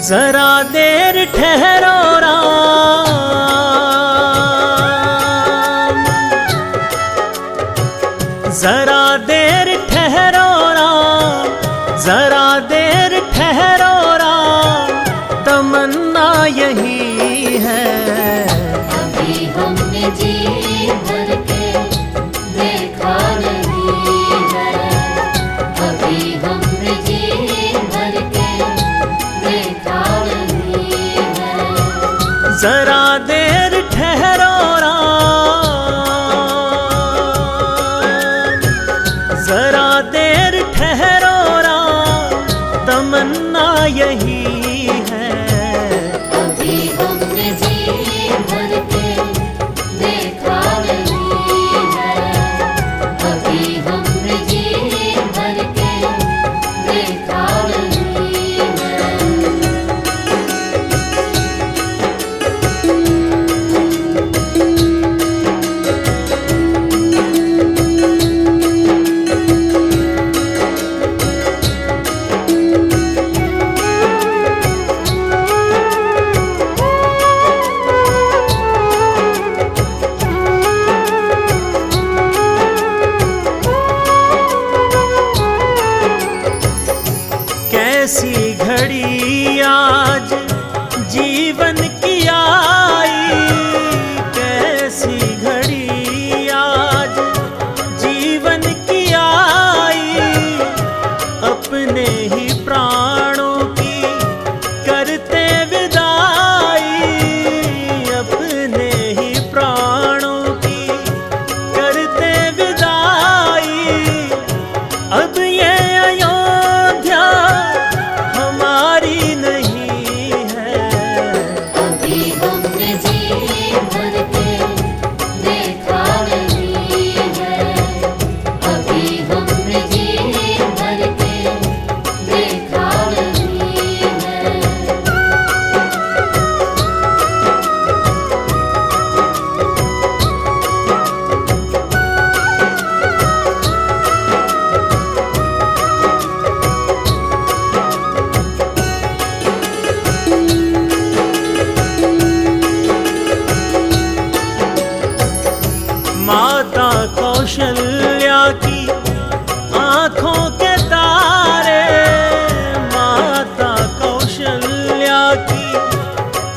जरा देर ठहरो राम, जरा देर ठहरो राम, जरा देर ठहरो राम, तमन्ना यही है। अभी हमने जी भर के देखा नहीं है, अभी हमने जी भर के देखा नहीं है। जरा देर ठहरो राम, जरा देर ठहरो राम, तमन्ना यही है। अभी हमने जी भर के देखा नहीं है, अभी हमने जी भर के देखा नहीं है। कैसी घड़ी आज जीवन की आई, कैसी घड़ी आज जीवन की आई, अपने ही प्राणों की करते विदाई, अपने ही प्राणों की करते विदाई। अब ये अयोध्या हमारी नहीं है। अभी हमने जी भर के देखा नहीं है, अभी हमने जी भर के देखा नहीं है। माता कौशल्या की आंखों के तारे, माता कौशल्या की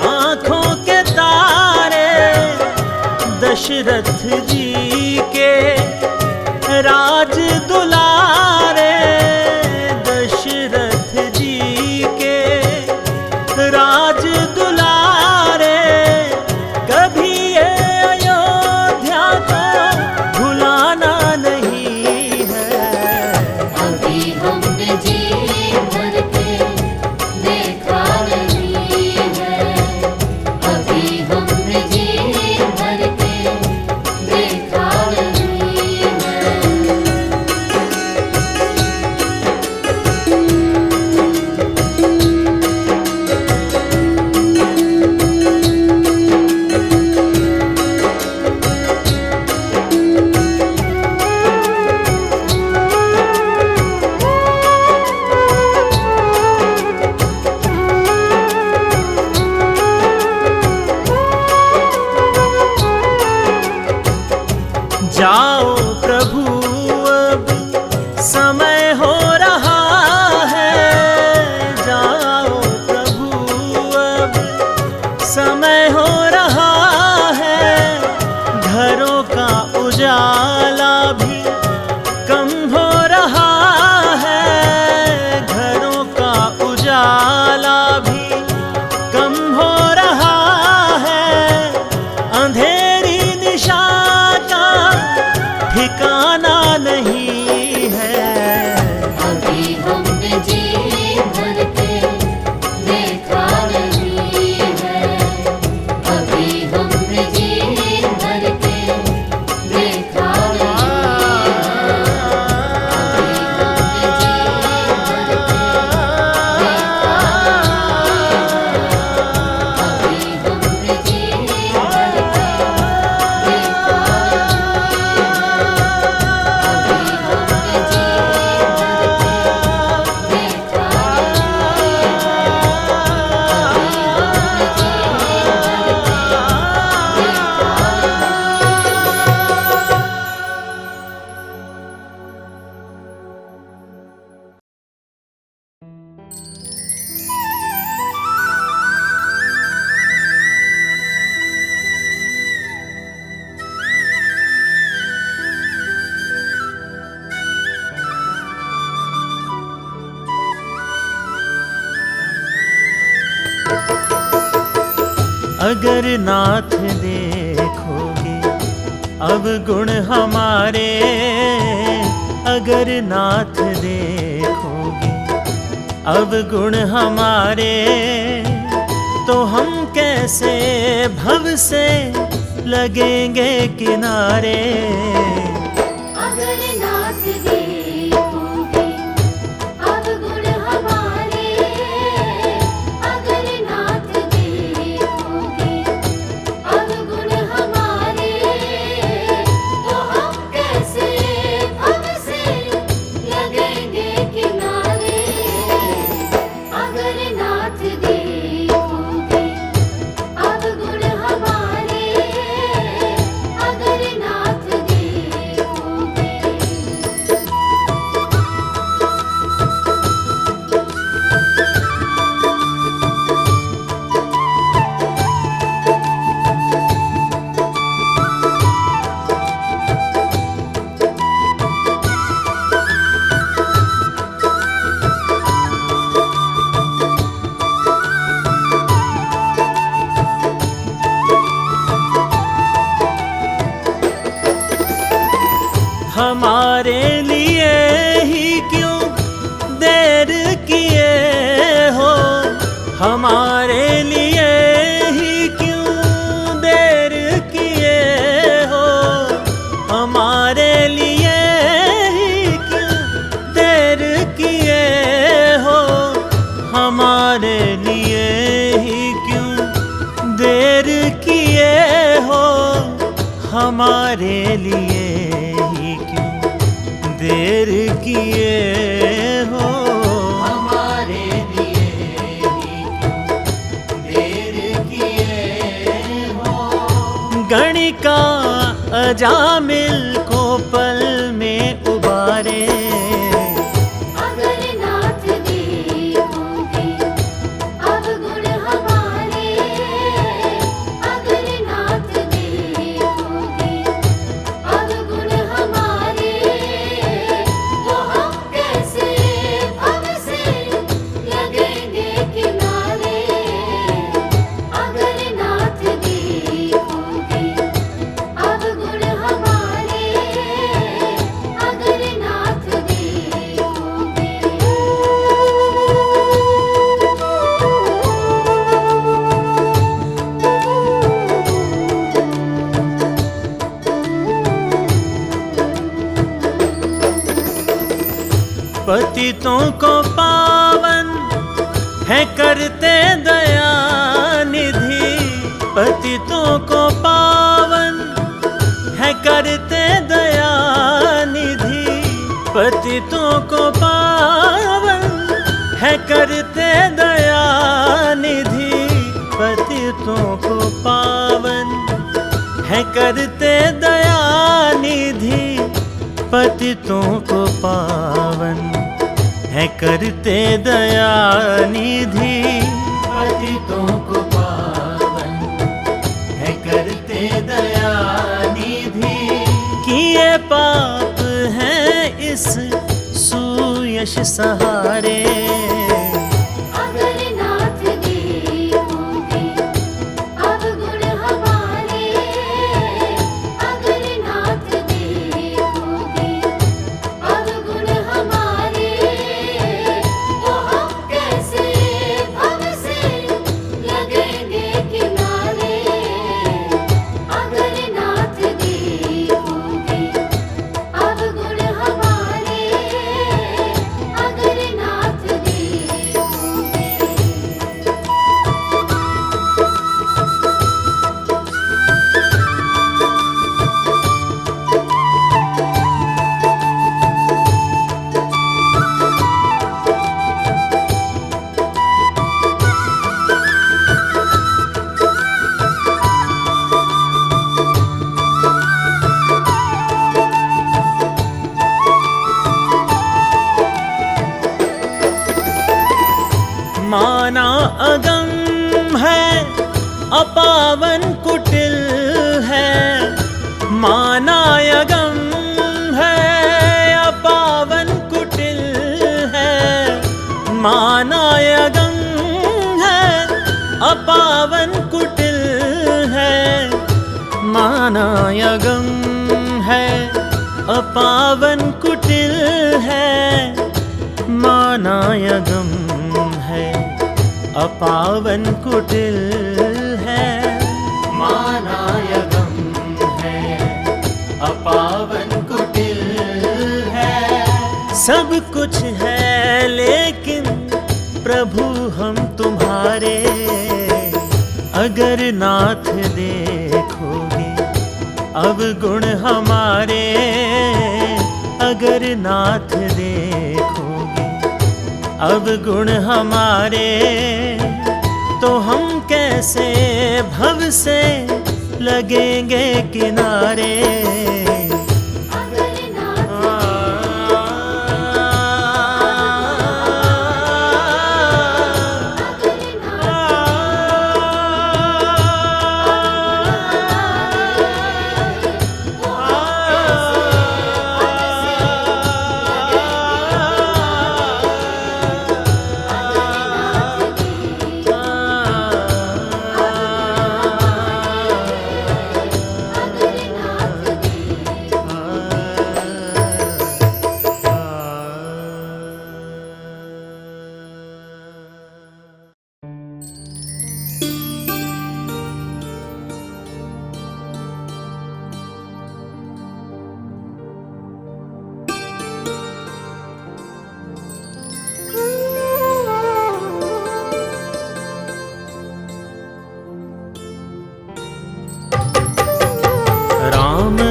आंखों के तारे, दशरथ जी के राज दुलारे, दशरथ जी के राज दुलारे। कभी ये अयोध्या को भुलाना नहीं है। अभी हमने जी भर के देखा नहीं है, अभी हमने जी भर के देखा नहीं है। जाओ प्रभु अब समय हो रहा है, जाओ प्रभु अब समय हो रहा है। घरों का उजाला भी कम हो रहा है, घरों का उजाला भी कम हो रहा है। अंधेरी निशा का अगर नाथ देखोगे अवगुण हमारे, अगर नाथ देखोगे अवगुण हमारे, तो हम कैसे भव से लगेंगे किनारे। अगर नाथ देखोगे अवगुण हमारे, अगर नाथ देखोगे अवगुण हमारे, तो हम कैसे भव से लगेंगे किनारे। अगर नाथ देखोगे अवगुण हमारे, अगर नाथ देखोगे। हमारे लिए ही क्यों देर किए हो, हमारे लिए ही क्यों देर किए हो, हमारे लिए ही क्यों देर किए हो, हमारे लिए ही क्यों देर किए हो, हमारे लिए ही क्यों देर किए हो, हमारे लिए ही क्यों देर किए हो। गणिका अजामिल को पल में उबारे, अगर नाथ देखोगे अवगुण हमारे, अगर नाथ देखोगे अवगुण हमारे, तो हम कैसे भव से लगेंगे किनारे। अगर नाथ देखोगे अवगुण हमारे, अगर नाथ देखोगे। पतितों को पावन है करते दया निधि, पतितों को पावन है करते दया निधि, पतितों को पावन है करते दया निधि, पतितों को पावन है करते दया निधि, पतितों को पावन है करते दया निधि, पतितों को पावन है करते दया निधि। किए पाप हैं इस सुयश सहारे, अगर नाथ देखोगे अवगुण हमारे, अगर नाथ देखोगे अवगुण हमारे, तो हम कैसे भव से लगेंगे किनारे। अगर नाथ देखोगे अवगुण हमारे, अगर नाथ देखोगे। मानायगम है अपावन कुटिल है, मानायगम है अपावन कुटिल है, मानायगम है अपावन कुटिल है। सब कुछ है लेकिन प्रभु हम तुम्हारे, अगर नाथ देखोगे अवगुण हमारे, अगर नाथ देखोगे अवगुण हमारे, तो हम कैसे भव से लगेंगे किनारे।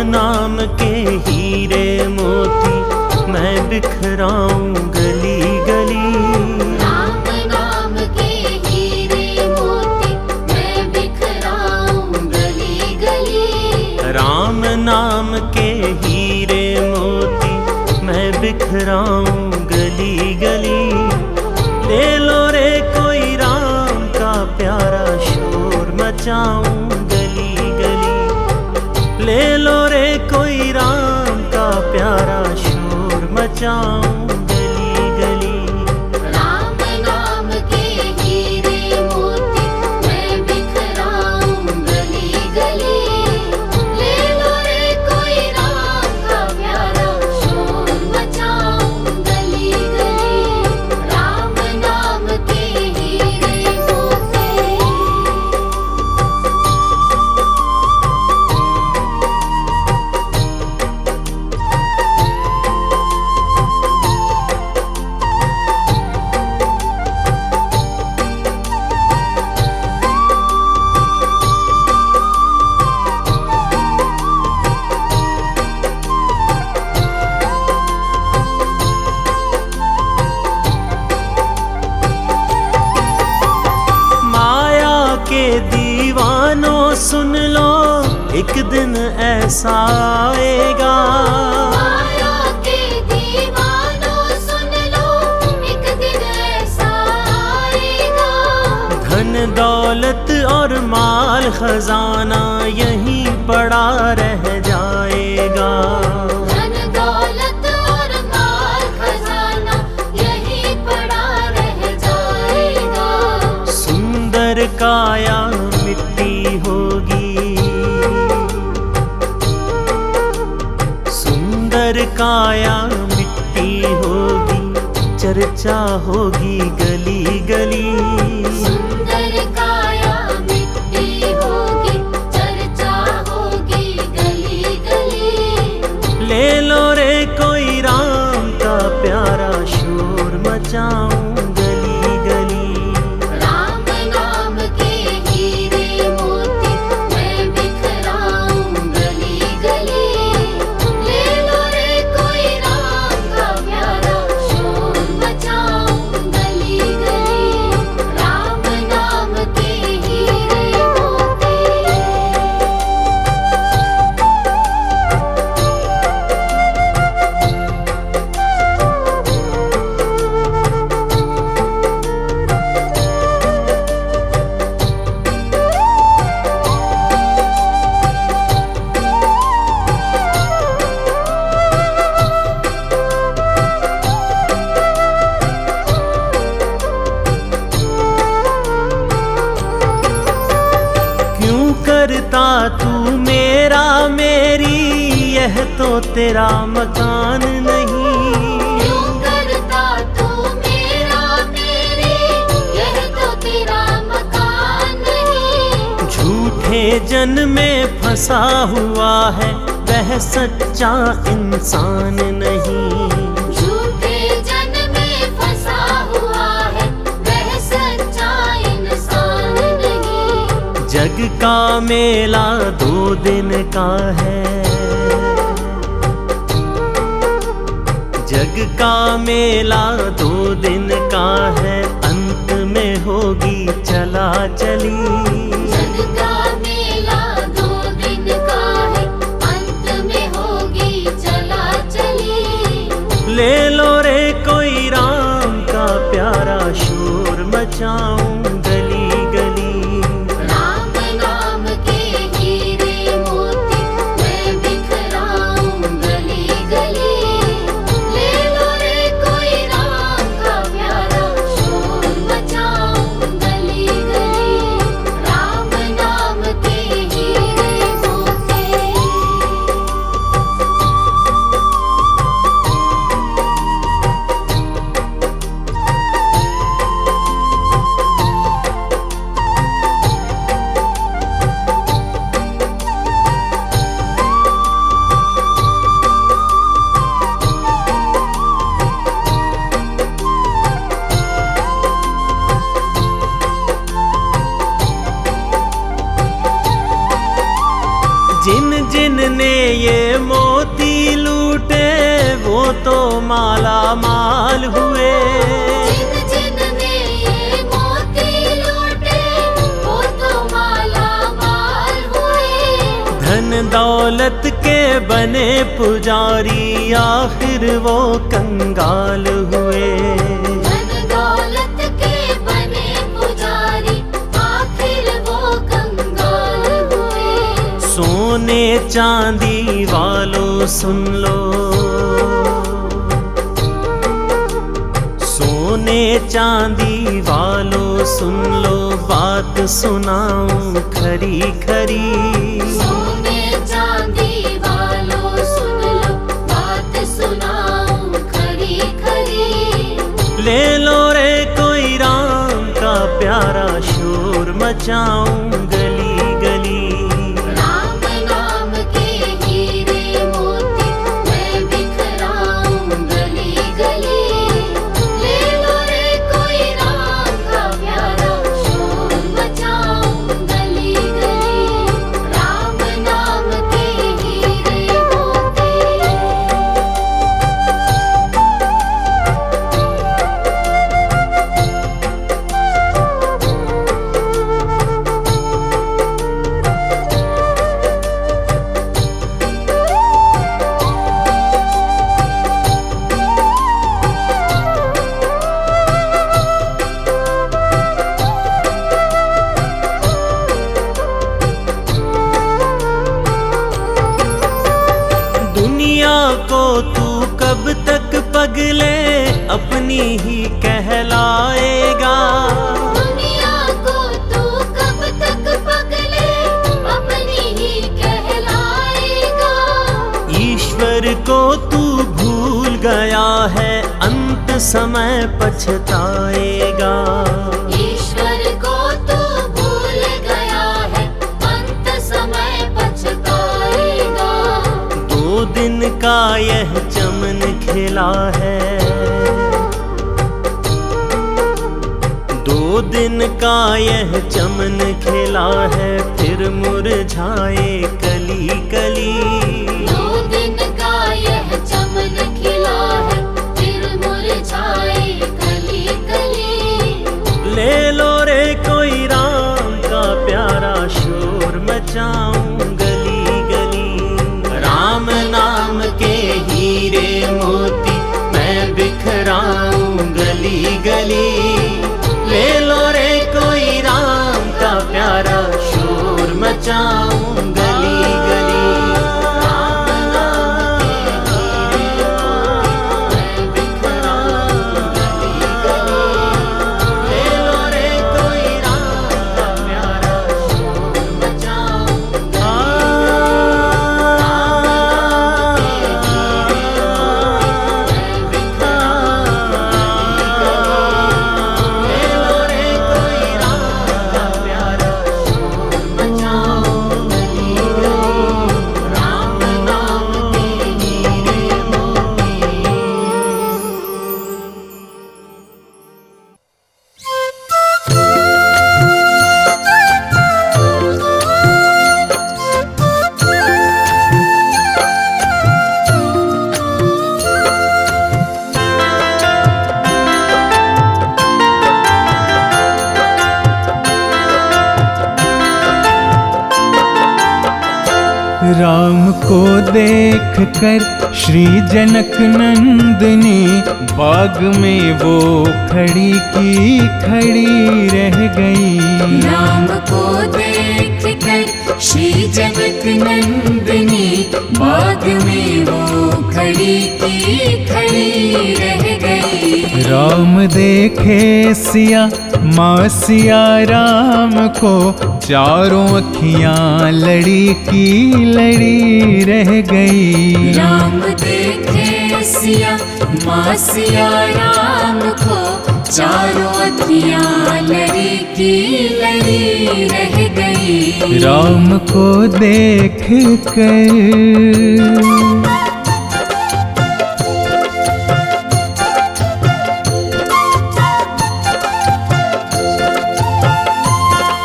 नाम के हीरे मोती मैं बिखराऊं गली गली, राम नाम के हीरे मोती मैं बिखराऊं गली गली, राम नाम के हीरे मोती मैं बिखराऊं गली गली। ले लो रे कोई राम का प्यारा शोर मचाऊं गली गली, ले लो रे कोई राम का प्यारा शोर मचाऊं गली गली। राम नाम के हीरे मोती मैं बिखराऊं गली गली, ले लो रे कोई राम का प्यारा शोर मचाऊं गली गली। राम नाम के हीरे मोती। दीवानों सुन लो एक दिन ऐसा आएगा, माया के दीवानों सुन लो एक दिन ऐसा आएगा। धन दौलत और माल खजाना यहीं पड़ा रह जाएगा, धन दौलत और माल खजाना यहीं पड़ा रह जाएगा। सुंदर काया मिट्टी होगी, सुंदर काया मिट्टी होगी, चर्चा होगी गली गली। सुंदर काया मिट्टी होगी, चर्चा होगी गली गली। ले लो रे कोई राम का प्यारा शोर मचाऊं गली गली। राम नाम के हीरे मोती मैं बिखराऊं गली गली, ले लो रे कोई राम का प्यारा शोर मचाऊं गली गली। राम नाम के हीरे मोती। करता तू मेरे मेरा मेरी यह तो तेरा मकान नहीं। क्यों करता तू मेरा मेरी, यह तो तेरा मकान नहीं। झूठे जन में फंसा हुआ है वह सच्चा इंसान नहीं। झूठे जन में फंसा हुआ है वह सच्चा इंसान नहीं। जग का मेला 2 दिन का है, जग का मेला 2 दिन का है, अंत में होगी चला चली। जग का मेला 2 दिन का है, अंत में होगी चला चली। ले लो रे कोई राम का प्यारा, शोर मचाऊं गली गली। राम नाम के हीरे मोती मैं बिखराऊं गली गली। ले लो रे कोई राम का प्यारा, शोर मचाऊं गली गली। राम नाम के हीरे मोती। जिन जिन ने ये मोती लूटे वो तो माला माल हुए। जिन जिन ने ये मोती लूटे वो तो माला माल हुए। धन दौलत के बने पुजारी आखिर वो कंगाल हुए। धन दौलत के बने पुजारी आखिर वो कंगाल हुए। सोने चांदी वालों सुन लो, सोने चांदी वालों सुन लो, बात सुनाऊं खरी खरी। सोने चांदी वालों सुन लो, बात सुनाऊं खरी खरी। ले लो रे कोई राम का प्यारा, शोर मचाऊं गली गली। राम नाम के हीरे मोती मैं बिखराऊं गली गली। ले लो रे कोई राम का प्यारा, शोर मचाऊं गली गली। राम नाम के हीरे मोती। दुनिया को तू कब तक पगले अपनी ही कहलाएगा। दुनिया को तू कब तक पगले अपनी ही कहलाएगा। ईश्वर को तू भूल गया है, अंत समय पछताएगा। ईश्वर को तू भूल गया है, अंत समय पछताएगा। 2 दिन का यह चमन खिला है, 2 दिन का यह चमन खिला है, फिर मुरझाए कली कली। 2 दिन का यह चमन खिला है, फिर मुरझाए कली कली। ले लो रे कोई राम का प्यारा, शोर मचाऊं गली गली। राम नाम के हीरे मोती मैं बिखराऊं गली गली। ले लो रे कोई राम का प्यारा, शोर मचाऊं गली गली। राम नाम के हीरे मोती मैं बिखराऊं गली गली। ले लो रे कोई राम का प्यारा, शोर मचाऊं गली गली। राम को देख कर श्री जनक नंदिनी बाग में वो खड़ी की खड़ी रह गई। राम को देख कर श्री जनक नंदिनी बाग में वो खड़ी की खड़ी रह गई। राम देखे सिया माँ सिया राम को, चारों अखियाँ लड़ी की लड़ी रह गई। राम देखे सिया माँ सिया राम को, चारों अखियाँ लड़ी की लड़ी रह गई। राम को देख कर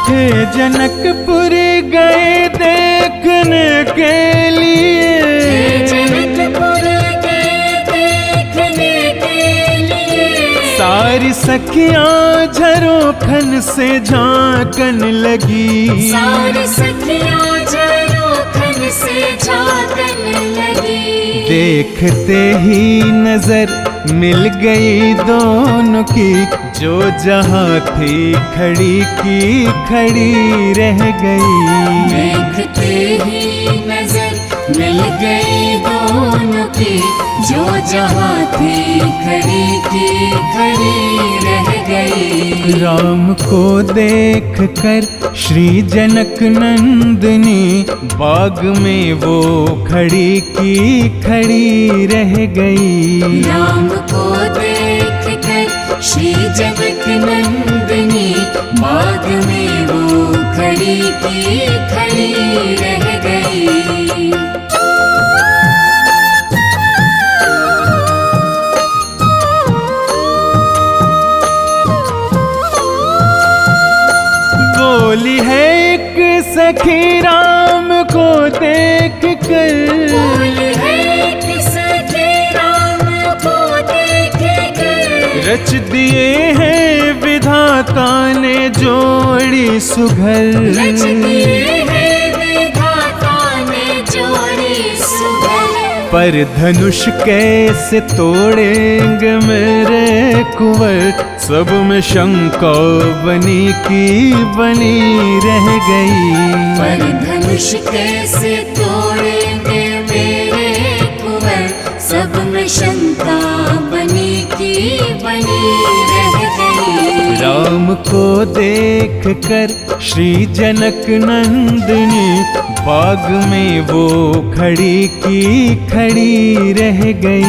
हे जनकपुर गए देखने के लिए, जनकपुर गए देखने के लिए। सारी सखियाँ झरोखन से झांकन लगी। सारी सखियाँ झरोखन से झांकन लगी। देखते ही नजर मिल गई दोनों की, जो जहाँ थी खड़ी की खड़ी रह गई। देखते ही नजर मिल गई दोनों की, जो जहाँ थी खड़ी की खड़ी रह गई। राम को देख कर श्री जनक नंदिनी बाग में वो खड़ी की खड़ी रह गई। राम को देख कर श्री जनक नंदिनी बाग में वो खड़ी की खड़ी रह गई। बोली है एक सखी राम को देख कर, बोली है एक सखी राम को देख कर। रच दिए हैं विधाता ने जोड़ी सुघर। रच दिए हैं विधाता ने जोड़ी सुघर। पर धनुष कैसे तोड़ेंगे मेरे कुंवर, सब में शंका बनी की बनी रह गई। पर धनुष कैसे तोड़ेंगे मेरे कुंवर, सब में शंका बनी की बनी रह गई। राम को देख कर श्री जनक नंदिनी बाग में वो खड़ी की खड़ी रह गई।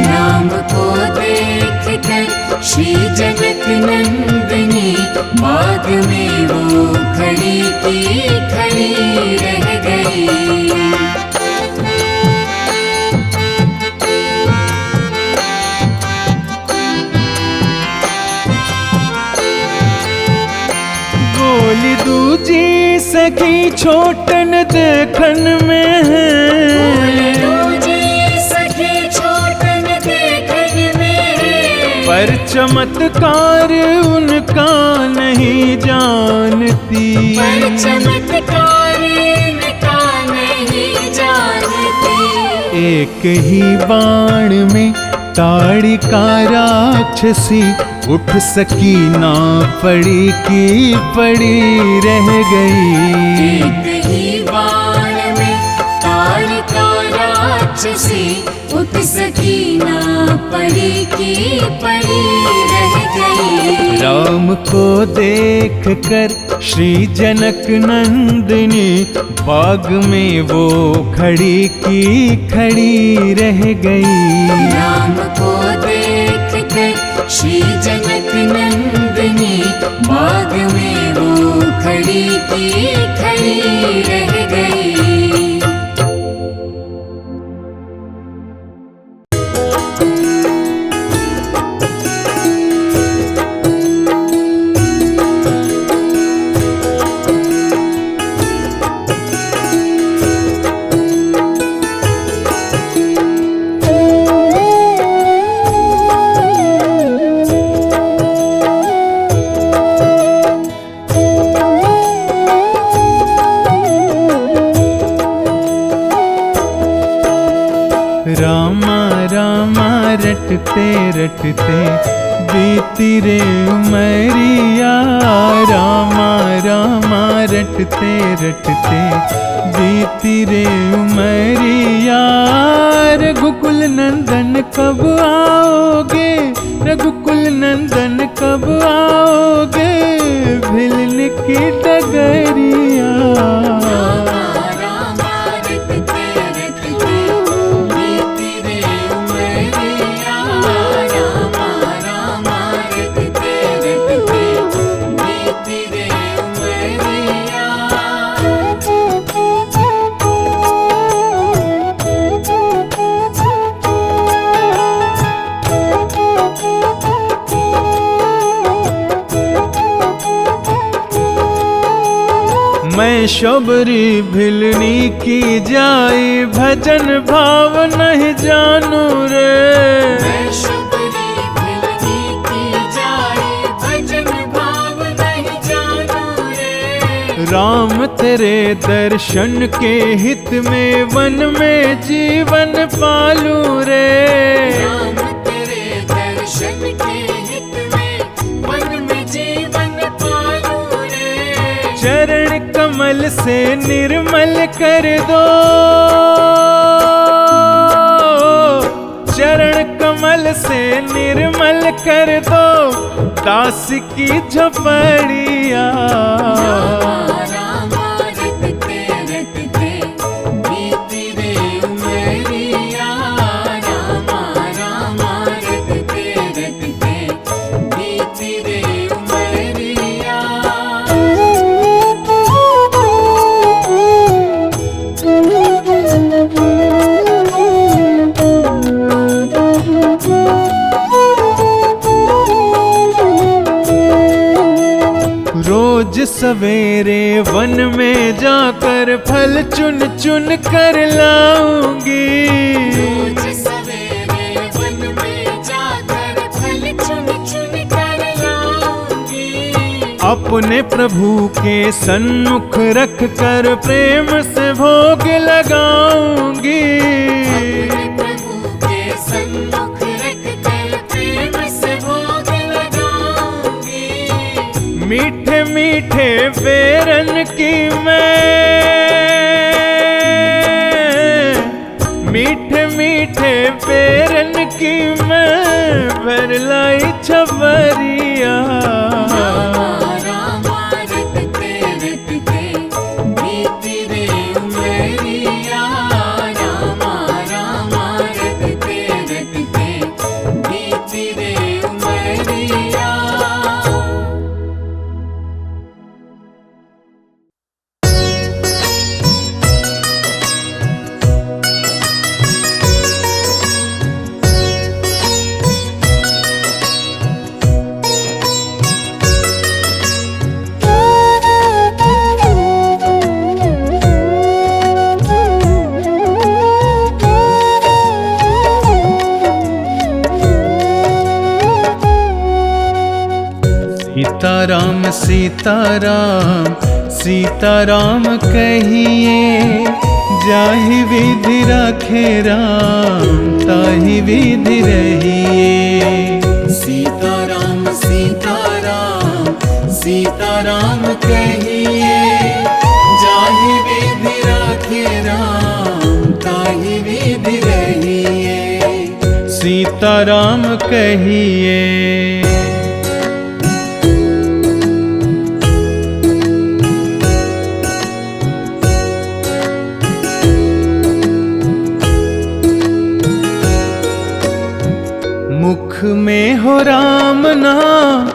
राम को देख कर श्री जनक नंदिनी बाग में वो खड़ी की खड़ी रह गई। बोली दूजी सखी छोटन देखन में है, बोली दूजी सखी छोटन देखन में है। पर चमत्कार उनका नहीं जानती। पर चमत्कार इनका नहीं जानती। एक ही बाण में ताड़िका राक्षसी उठ सकी ना पड़ी की पड़ी रह गई। एक ही बाण में ताड़िका राक्षसी उठ सकी ना पड़ी की पड़ी रह गई। राम को देख कर श्री जनक नंदिनी बाग में वो खड़ी की खड़ी रह गई। राम को देख कर श्री जनक नंदिनी बाग में वो खड़ी की खड़ी रह गई। रटते रटते बीती रे उमरिया, रामा रामा रटते रटते बीती रे उमरिया। रघुकुल नंदन कब आओगे, रघुकुल नंदन कब आओगे, भिलन की डगरिया। मैं शबरी भिलनी की जाए, भजन भाव नहीं जानू रे। मैं शबरी भिलनी की जाए, भजन भाव नहीं जानू रे। राम तेरे दर्शन के हित में वन में जीवन पालू रे। राम तेरे दर्शन के हित में वन में जीवन पालू रे। चरण कमल से निर्मल कर दो, चरण कमल से निर्मल कर दो, दास की झोपड़िया। रटते रटते बीती रे उमरिया, रामा रामा रटते रटते बीती रे उमरिया। रोज सवेरे वन में जाकर फल चुन चुन कर लाऊंगी। रोज सवेरे वन में जाकर फल चुन चुन कर लाऊंगी। अपने प्रभु के सन्मुख रख कर प्रेम से भोग लगाऊंगी। अपने प्रभु के सन्मुख रख कर प्रेम से भोग लगाऊंगी। मीठे मीठे बेरन की मैं, मीठे मीठे बेरन की मैं भर लाई छबरिया। रामा रटते रटते बीती रे उमरिया, रामा रामा रटते रटते बीती रे उमरिया। सीताराम सीताराम सीताराम कहिए, जाहि विधि रखे राम ताहि विधि रहिए। सीताराम सीताराम सीताराम कहिए, जाहि विधि राखे राम ताहि विधि रहिए। सीताराम कहिए। मुख में हो राम नाम,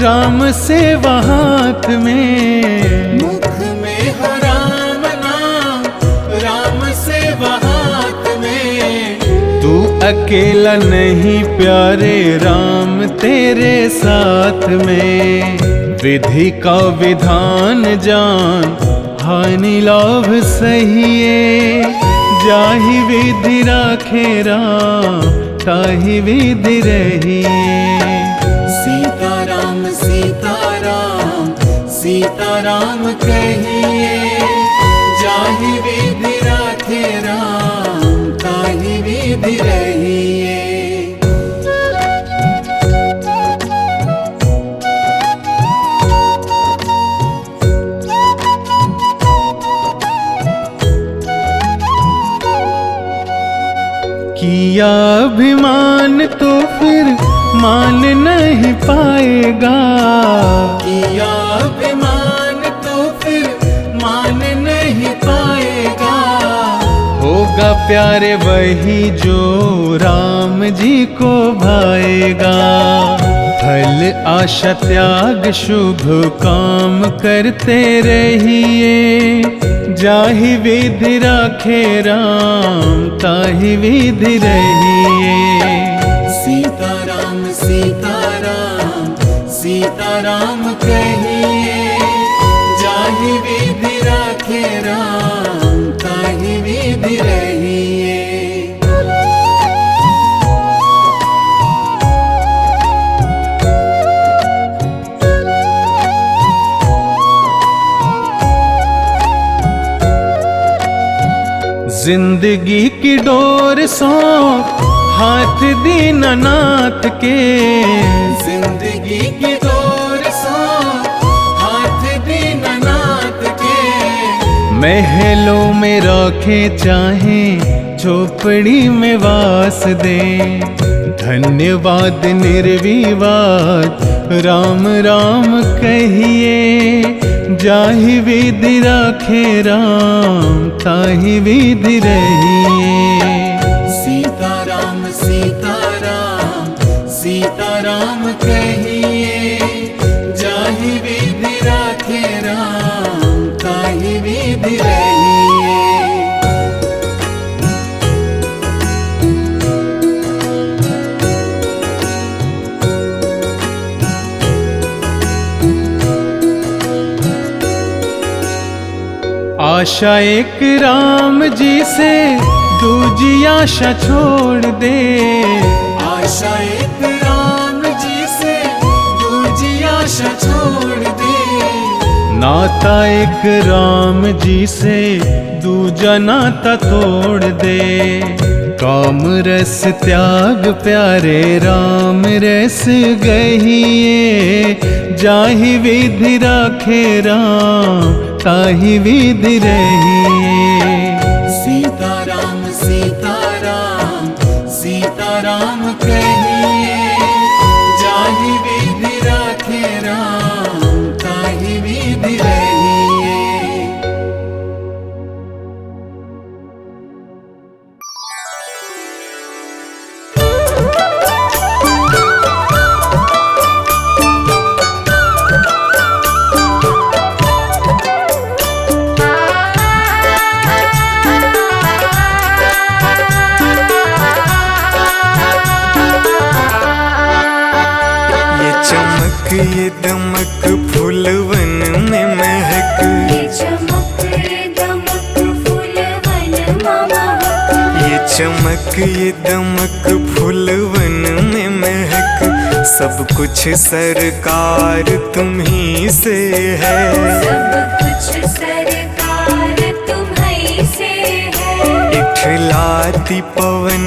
राम सेवा हाथ में। मुख में हो राम नाम, राम सेवा हाथ में। तू अकेला नहीं प्यारे राम तेरे साथ में। विधि का विधान जान हानि लाभ सहिए, जाहि विधि राखे राम ताहि विधि रहिए। सीताराम सीताराम सीताराम कहिए, जाहि विधि राखे राम ताहि विधि रहिए। किया अभिमान तो फिर मान नहीं पाएगा। किया अभिमान तो फिर मान नहीं पाएगा। होगा प्यारे वही जो राम जी को भाएगा। फल आशा त्याग शुभ काम करते रहिए। जाहि विधि राखे राम ताहि विधि रहिए। सीताराम सीताराम सीताराम कहिए। जाहि विधि राखे राम ताहि विधि रहिए। जिंदगी की डोर सौंप हाथ दीनानाथ के। जिंदगी की डोर सौंप हाथ दीनानाथ के। महलों में रखे चाहे झोपड़ी में वास दे। धन्यवाद निर्विवाद राम राम कहिए। जाहि विधि राखे राम ताहि विधि रहिए। सीताराम सीताराम सीताराम कहिए। जाहि विधि राखे राम ताहि विधि रहिए। आशा एक राम जी से दूजी आशा छोड़ दे। आशा एक राम जी से दूजी आशा छोड़ दे। नाता एक राम जी से दूजा नाता तोड़ दे। काम रस त्याग प्यारे राम रस गहिए। जाहि विधि राखे राम ताहि विधि रहिए। सीताराम सीताराम सीताराम कहिए। जाहि विधि राखे राम ताहि विधि रहिए। ये दमक फूलवन में महक। ये चमक ये दमक फूलवन में महक। ये चमक ये दमक फूलवन में महक। सब कुछ सरकार तुम्ही से है। सब कुछ सरकार तुम्हीं से है। इठलाती पवन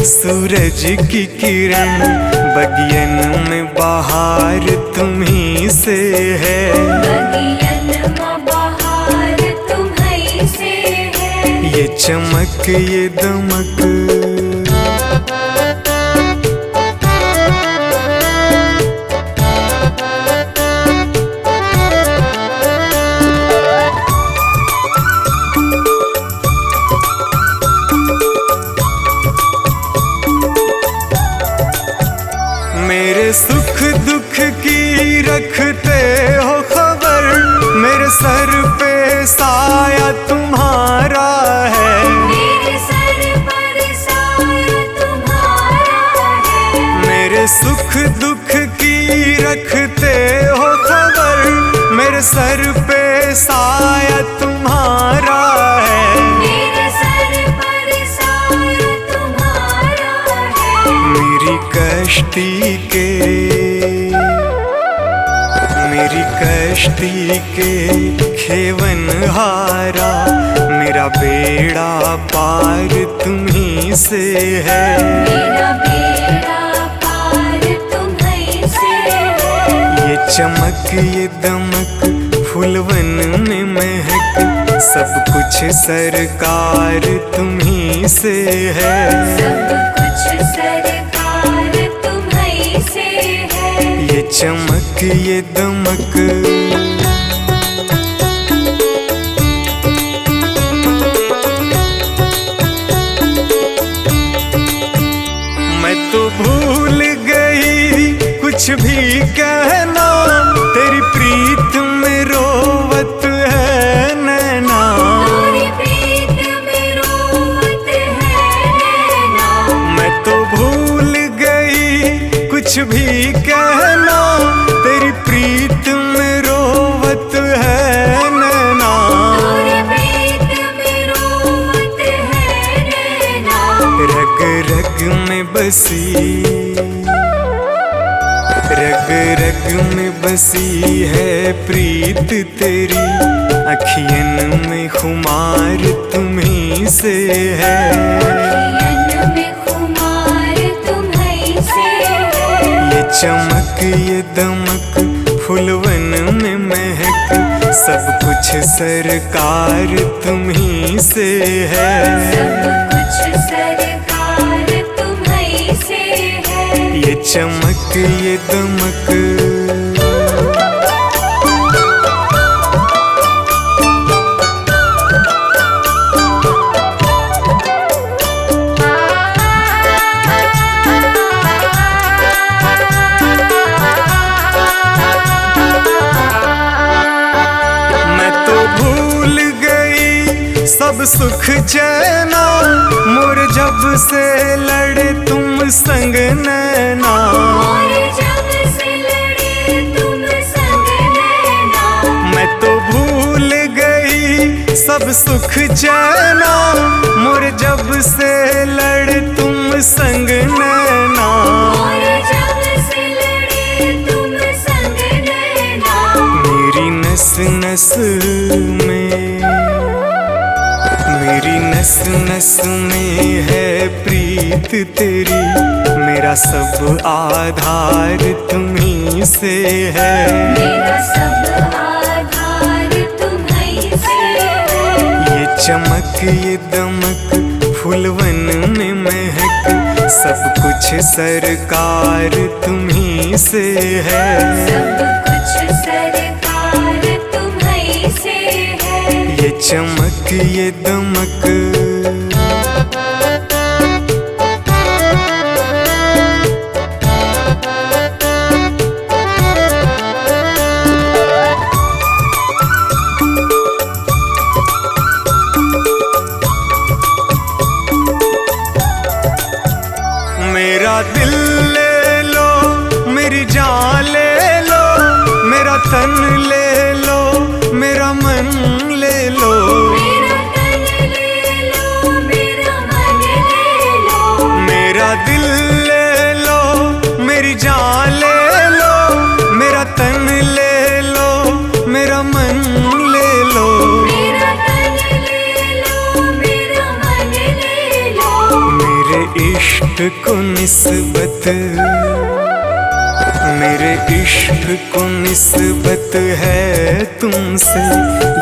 सूरज की किरण। बगियन में बहार तुम्ही से है। बगियन में बहार तुम्हीं से है। ये चमक ये दमक। मेरे सुख दुख की रखते हो खबर। मेरे सर पे साया तुम्हारा है। मेरे सर पर साया तुम्हारा है। मेरे सुख दुख की रखते हो खबर। मेरे सर पे साया तुम्हारा है। मेरे सर पर साया तुम्हारा है। मेरी कश्ती के खेवन हारा। मेरा बेड़ा पार तुम्ही से है। मेरा बेड़ा पार तुम्हीं से है। ये चमक ये दमक फूलवन में महक। सब कुछ सरकार तुम्ही तुम्हीं से है। सब कुछ सरकार तुम्हीं से है। ये चमक ये दमक मैं तो भूल गई कुछ भी कहना, तेरी प्रीत में रोवत है नैना। तेरी प्रीत में रोवत है नैना। मैं तो भूल गई कुछ भी कहना, तेरी प्रीत में रोवत है नैना। तेरी प्रीत में रोवत है नैना। रग रग में बसी, रग रग में बसी है प्रीत तेरी, अखियन में खुमार तुम्हीं से है। अखियन में खुमार तुम्हीं से है। ये चमक ये दमक फुलवन में महक, सब कुछ सरकार तुम्हीं से है। सब कुछ सरकार तुम्हीं से है। ये चमक ये दमक मैं तो भूल गई सब सुख चैना, मोर जब से लड़े तुम संग नैना। और जब से लड़े तुम संग नैना। मैं तो भूल गई सब सुख चैना, मोर जब से लड़े तुम संग नैना। और जब से लड़े तुम संग नैना। मेरी नस नस में, मेरी नस नस में है प्रीत तेरी, मेरा सब आधार तुम्हीं से है। मेरा सब आधार तुम्हीं से है। ये चमक ये दमक फुलवन में महक, सब कुछ सरकार तुम्हीं से है। सब कुछ सरकार तुम्हीं से है। ये चमक ये दमक मेरा दिल ले लो, मेरी जान ले लो, मेरा तन ले लो, मेरा मन ले लो। मेरा तन ले लो, मेरा मन ले लो। मेरा दिल ले लो, मेरी जान ले लो, मेरा तन ले लो, मेरा मन ले लो। मेरा तन ले लो, मेरा मन ले लो। मेरे इश्क को निस्बत, मेरे इश्क को निस्बत है तुमसे,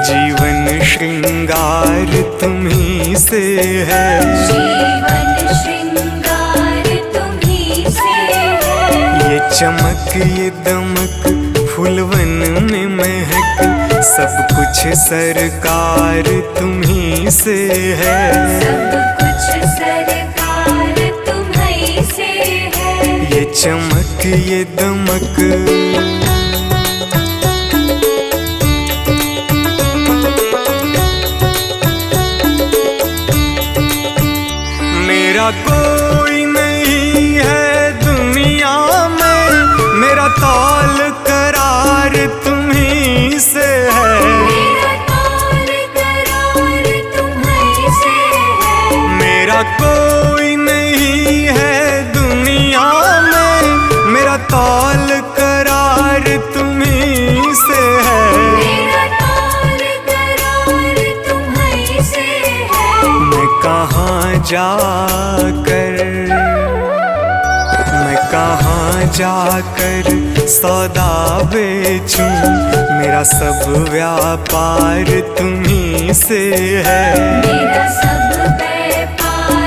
जीवन श्रृंगार तुम्हीं से है। जीवन श्रृंगार तुम्हीं से है। ये चमक ये दमक फुलवन में महक, सब कुछ सरकार तुम्हीं से है। सब कुछ सरकार तुम्हीं से है। ये चमक ये दमक मेरा कोई नहीं है दुनिया में, मेरा ताल करार तुम्हीं से है। मेरा ताल करार तुम्हीं से है। मेरा कोई नहीं है दुनिया में, मेरा ताल करार तुम्हीं से है। मेरा ताल करार तुम्हीं से है। मैं कहाँ जाकर, मैं कहाँ जाकर सौदा बेचूं, मेरा सब व्यापार तुम्हीं से है। मेरा सब व्यापार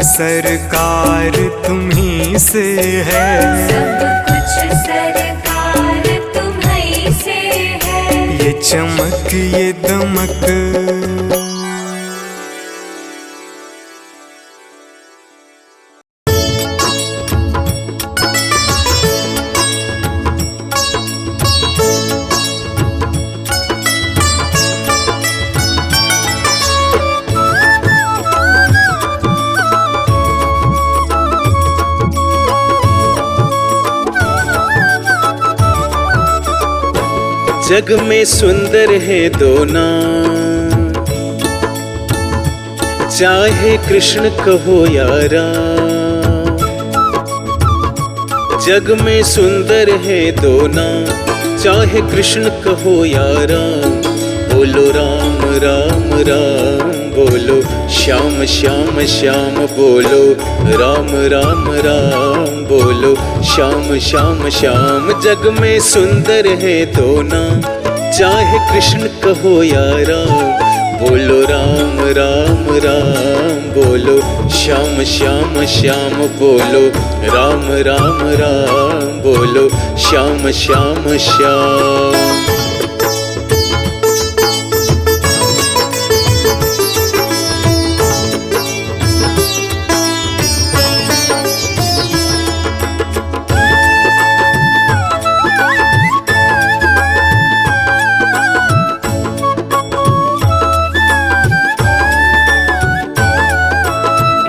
सरकार तुम्हीं से है। सब कुछ सरकार तुम्हीं से है। ये चमक ये दमक जग में सुंदर है दो नाम, चाहे कृष्ण कहो या राम। जग में सुंदर है दो नाम, चाहे कृष्ण कहो या राम। बोलो राम राम राम, बोलो श्याम श्याम श्याम, बोलो राम राम राम, बोलो श्याम श्याम श्याम। जग में सुंदर है दो नाम, चाहे कृष्ण कहो या राम। बोलो राम राम राम, बोलो श्याम श्याम श्याम, बोलो राम राम राम, बोलो श्याम श्याम श्याम।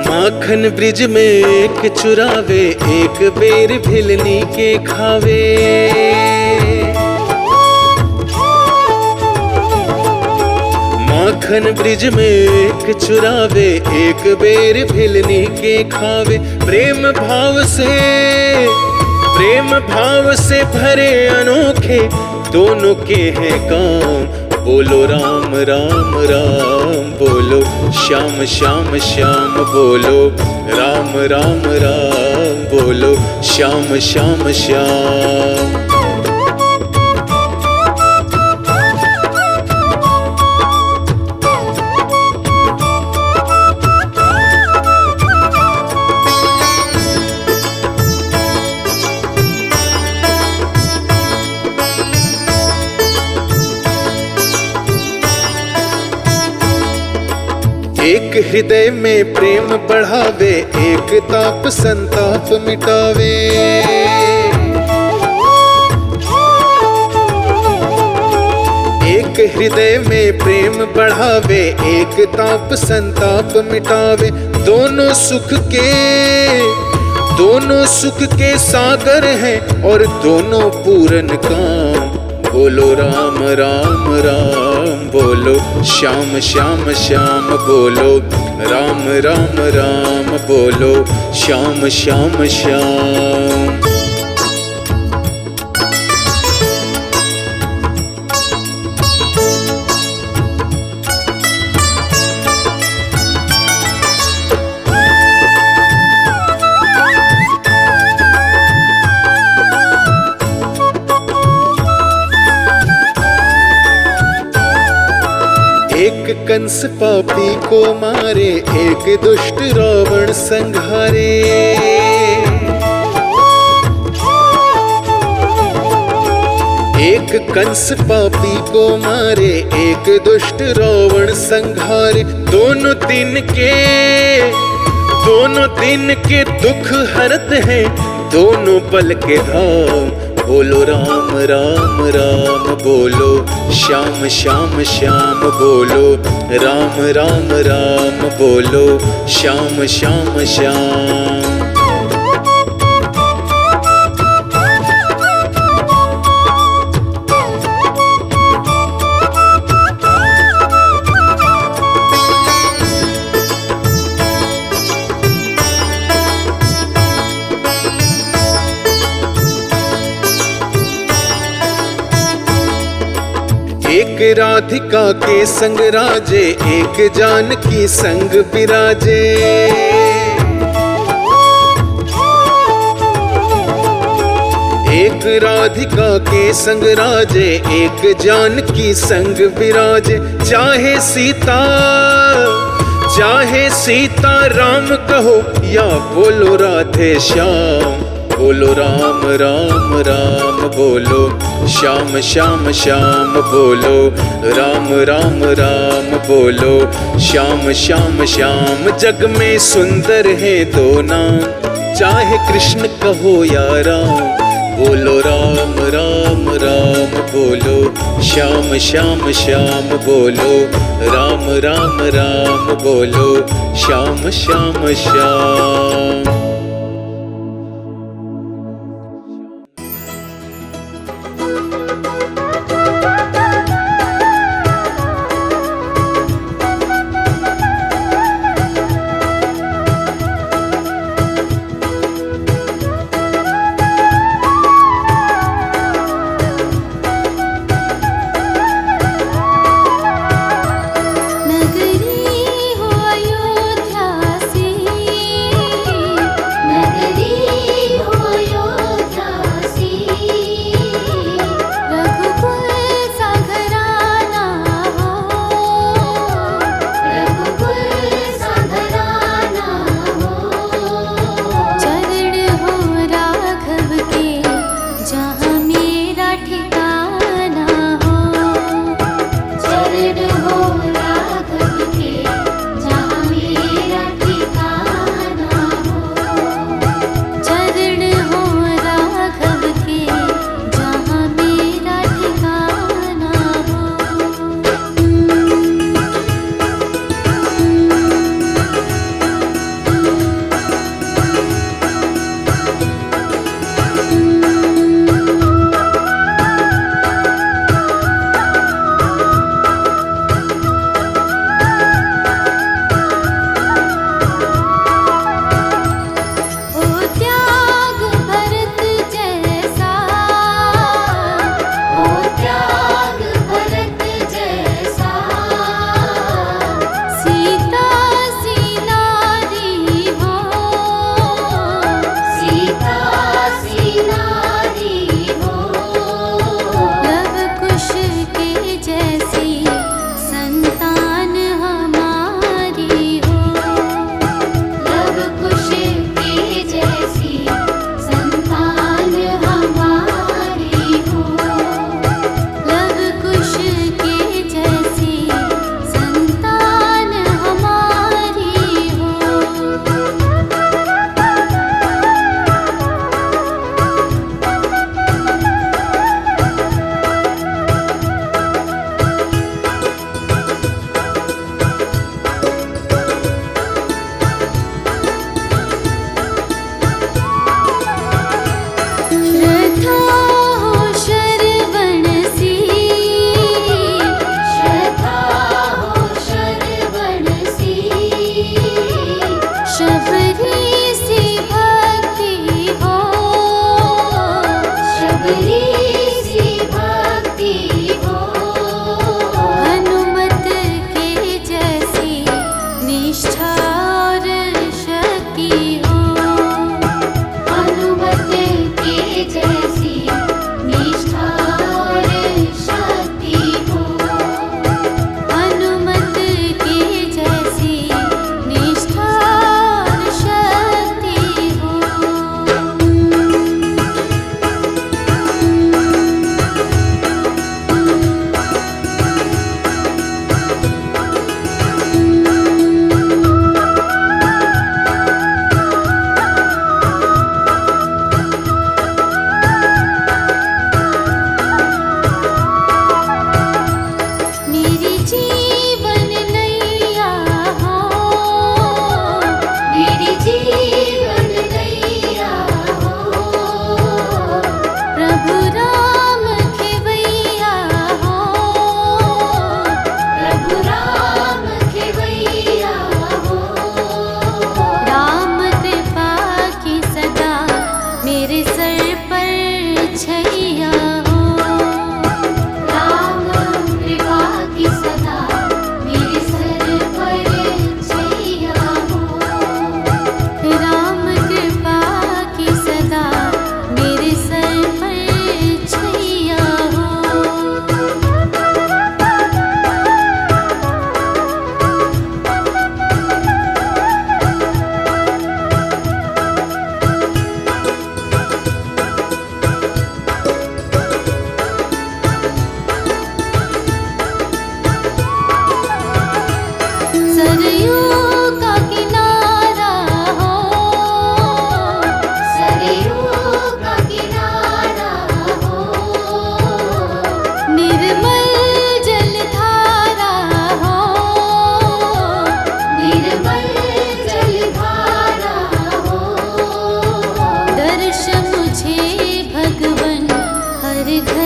माखन ब्रिज में एक चुरावे, एक बेर भिलनी के खावे। माखन ब्रिज में एक चुरावे, एक बेर भिलनी के खावे। प्रेम भाव से भरे अनोखे दोनों के हैं काम। बोलो राम राम राम, बोलो श्याम श्याम श्याम, बोलो राम राम राम, बोलो श्याम श्याम श्याम। एक हृदय में प्रेम बढ़ावे, एक ताप संताप मिटावे। एक हृदय में प्रेम बढ़ावे, एक ताप संताप मिटावे। दोनों सुख के सागर हैं और दोनों पूरन काम। बोलो राम राम राम, बोलो श्याम श्याम श्याम, बोलो राम राम राम, बोलो श्याम श्याम श्याम। एक कंस पापी को मारे, एक दुष्ट रावण संहारे। एक कंस पापी को मारे, एक दुष्ट रावण संहारे। दोनों दिन के दुख हरत हैं, दोनों पल के धाम। बोलो राम राम राम, बोलो श्याम श्याम श्याम, बोलो राम राम राम, बोलो श्याम श्याम श्याम। एक राधिका के संग राजे, एक जानकी संग विराजे। एक राधिका के संग राजे, एक जानकी संग विराजे। चाहे सीता राम कहो या बोलो राधे श्याम, बोलो राम राम राम बोलो, श्याम श्याम श्याम बोलो, राम राम राम बोलो, श्याम श्याम श्याम। जग में सुंदर है दो नाम, चाहे कृष्ण कहो या राम, बोलो राम राम राम बोलो, श्याम श्याम श्याम बोलो, राम राम राम बोलो, श्याम श्याम श्याम। नगरी हो अयोध्या से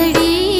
घड़ी